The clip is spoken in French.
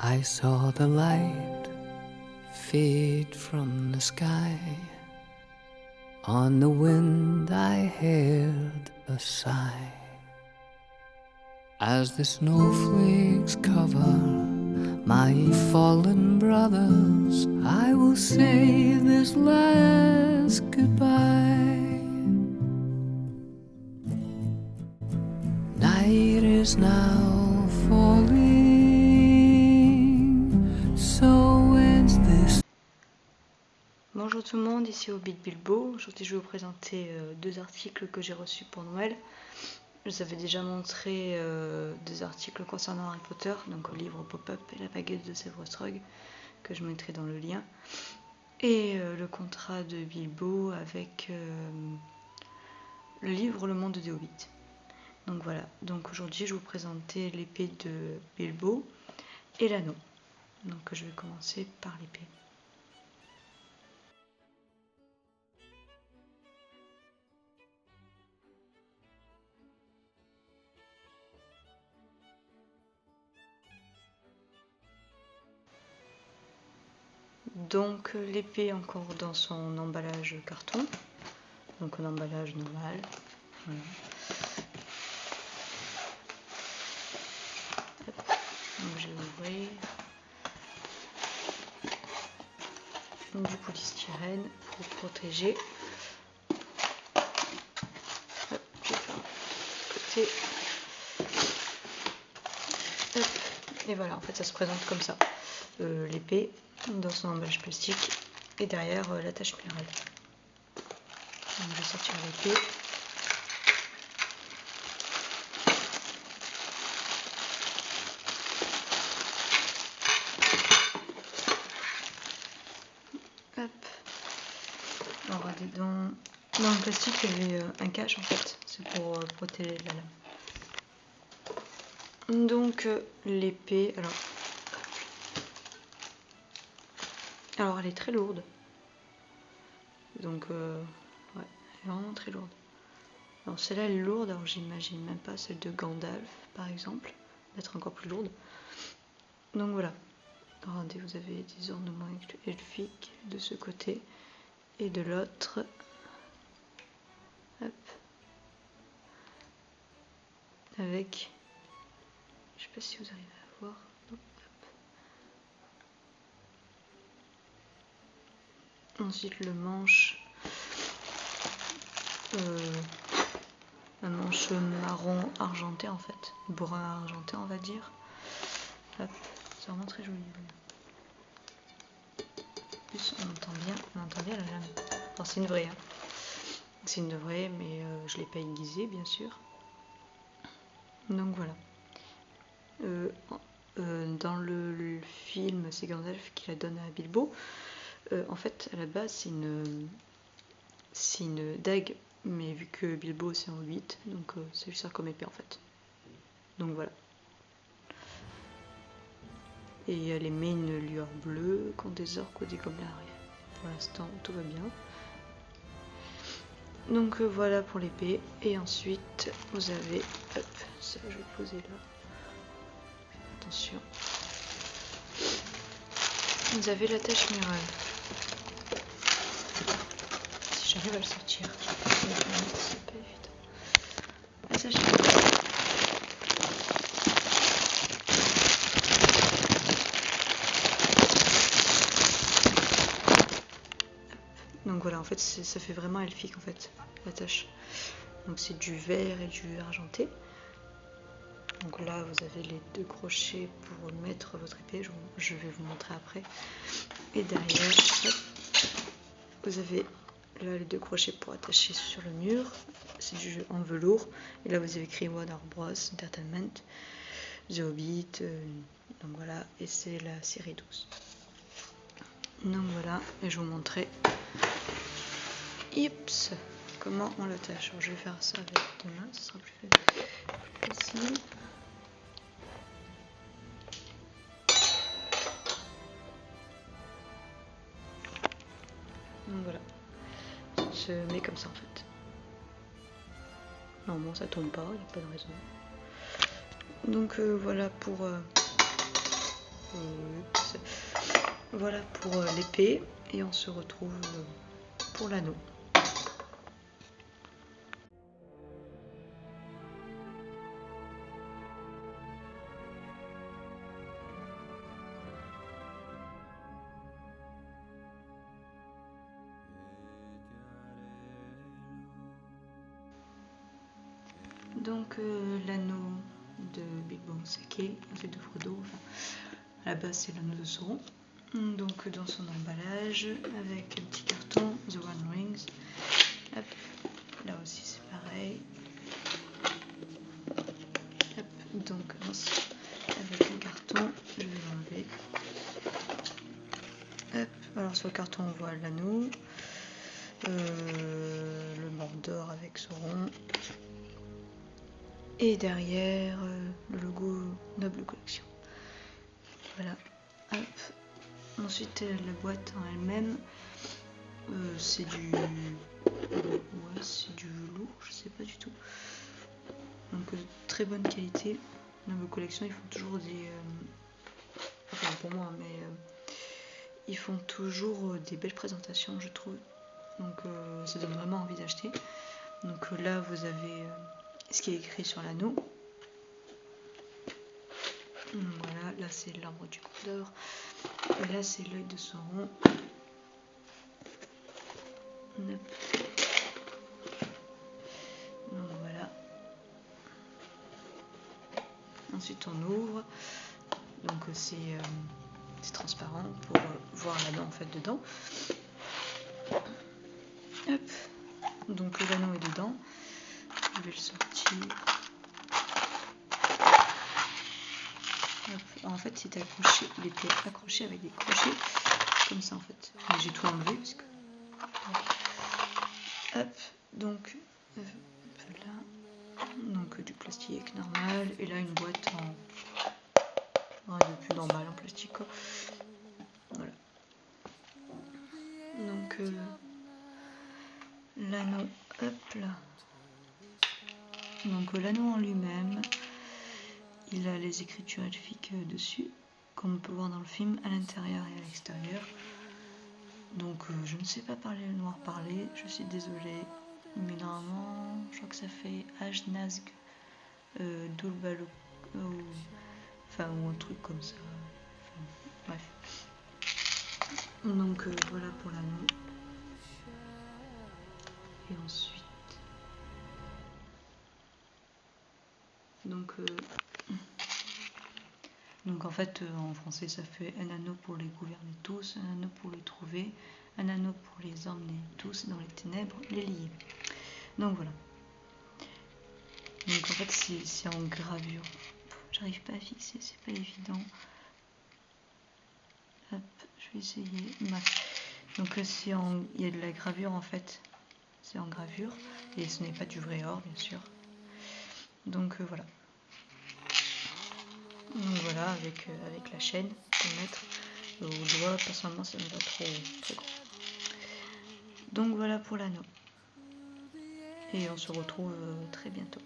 I saw the light fade from the sky. On the wind I heard a sigh. As the snowflakes cover my fallen brothers, I will say this last goodbye. Night is now falling, so ends this. Bonjour tout le monde, ici Hobbit Bilbo. Aujourd'hui je vais vous présenter deux articles que j'ai reçus pour Noël. Je vous avais déjà montré des articles concernant Harry Potter, donc le livre Pop-up et la baguette de Severus Rogue, que je mettrai dans le lien. Et le contrat de Bilbo avec le livre Le Monde des Hobbits. Donc voilà, donc aujourd'hui je vais vous présenter l'épée de Bilbo et l'anneau. Donc je vais commencer par l'épée. Donc l'épée encore dans son emballage carton, donc un emballage normal. Voilà. Donc je vais ouvrir du polystyrène pour protéger. Hop, je vais faire un côté. Hop. Et voilà, en fait ça se présente comme ça. L'épée dans son emballage plastique et derrière l'attache minérale. Donc je vais sortir l'épée. Hop. Alors dans le plastique il y avait un cache en fait, c'est pour protéger la lame. Donc l'épée, alors elle est très lourde, donc ouais, elle est vraiment très lourde. Alors celle-là elle est lourde, alors j'imagine même pas celle de Gandalf par exemple, d'être encore plus lourde. Donc voilà, regardez, vous avez des ornements elfiques de ce côté et de l'autre. Hop. Avec, je sais pas si vous arrivez à voir. Hop. Ensuite le manche, un manche marron argenté en fait, brun argenté on va dire. Hop, c'est vraiment très joli. En plus on entend bien la lame. Alors c'est une vraie, hein. C'est une vraie, mais je l'ai pas aiguisée bien sûr. Donc voilà. Dans le film, c'est Gandalf qui la donne à Bilbo. En fait, à la base, c'est une dague, mais vu que Bilbo c'est en 8, donc ça lui sert comme épée en fait. Donc voilà. Et elle émet une lueur bleue quand des orques ou des gobelins arrivent. Pour l'instant, tout va bien. Donc voilà pour l'épée. Et ensuite, vous avez... Hop, ça je vais le poser là. Attention. Vous avez l'attache minérale. Si j'arrive à le sortir, c'est pas évident. L'attache minérale. Donc voilà, en fait ça fait vraiment elfique en fait, l'attache. Donc c'est du vert et du argenté. Donc là vous avez les deux crochets pour mettre votre épée, je vais vous montrer après. Et derrière, hop, vous avez là les deux crochets pour attacher sur le mur, c'est du jeu en velours. Et là vous avez écrit Warner Bros Entertainment, The Hobbit, donc voilà, et c'est la série 12. Donc voilà, et je vais vous montrer comment on l'attache. Je vais faire ça avec deux mains, ce sera plus facile. Donc voilà, ça se met comme ça en fait. Normalement ça tombe pas, il n'y a pas de raison. Donc voilà pour Voilà pour l'épée et on se retrouve pour l'anneau. Donc l'anneau de Bilbo Sake, ensuite de Frodo, enfin, à la base c'est l'anneau de Sauron. Donc dans son emballage avec un petit carton The One Rings. Hop, là aussi c'est pareil. Hop, donc avec un carton, je vais l'enlever. Hop, alors sur le carton on voit l'anneau, le Mordor avec Sauron. Et derrière, le logo Noble Collection. Voilà. Hop. Ensuite, la boîte en elle-même, c'est du... Ouais, c'est du velours, je sais pas du tout. Donc, très bonne qualité. Noble Collection, ils font toujours des... Enfin, pour moi, mais... ils font toujours des belles présentations, je trouve. Donc, ça donne vraiment envie d'acheter. Donc là, vous avez... ce qui est écrit sur l'anneau. Voilà, là c'est l'arbre du Mordor. Et là c'est l'œil de Sauron. Donc voilà. Ensuite on ouvre. Donc c'est transparent pour voir l'anneau en fait dedans. Hop. Donc l'anneau est dedans. Je vais le sortir. En fait, c'était accroché, il était accroché avec des crochets comme ça en fait. Mais j'ai tout enlevé parce que. Hop, donc là, donc du plastique normal et là une boîte de plus normal en plastique quoi. Voilà. Donc l'anneau, hop là. Donc l'anneau en lui-même. Il a les écritures elfiques dessus, comme on peut voir dans le film, à l'intérieur et à l'extérieur. Donc je ne sais pas parler le noir parler, je suis désolée, mais normalement, je crois que ça fait Ajnazg Dulbalok, enfin ou un truc comme ça. Enfin, bref. Donc voilà pour l'anneau. Et ensuite, donc en fait en français ça fait un anneau pour les gouverner tous, un anneau pour les trouver, un anneau pour les emmener tous dans les ténèbres, les lier. Donc voilà. Donc en fait c'est en gravure. J'arrive pas à fixer, c'est pas évident. Hop, je vais essayer. Donc il y a de la gravure en fait. C'est en gravure et ce n'est pas du vrai or bien sûr. Donc voilà. Donc voilà, avec la chaîne pour mettre au doigt, personnellement ça me va trop grand. Donc voilà pour l'anneau. Et on se retrouve très bientôt.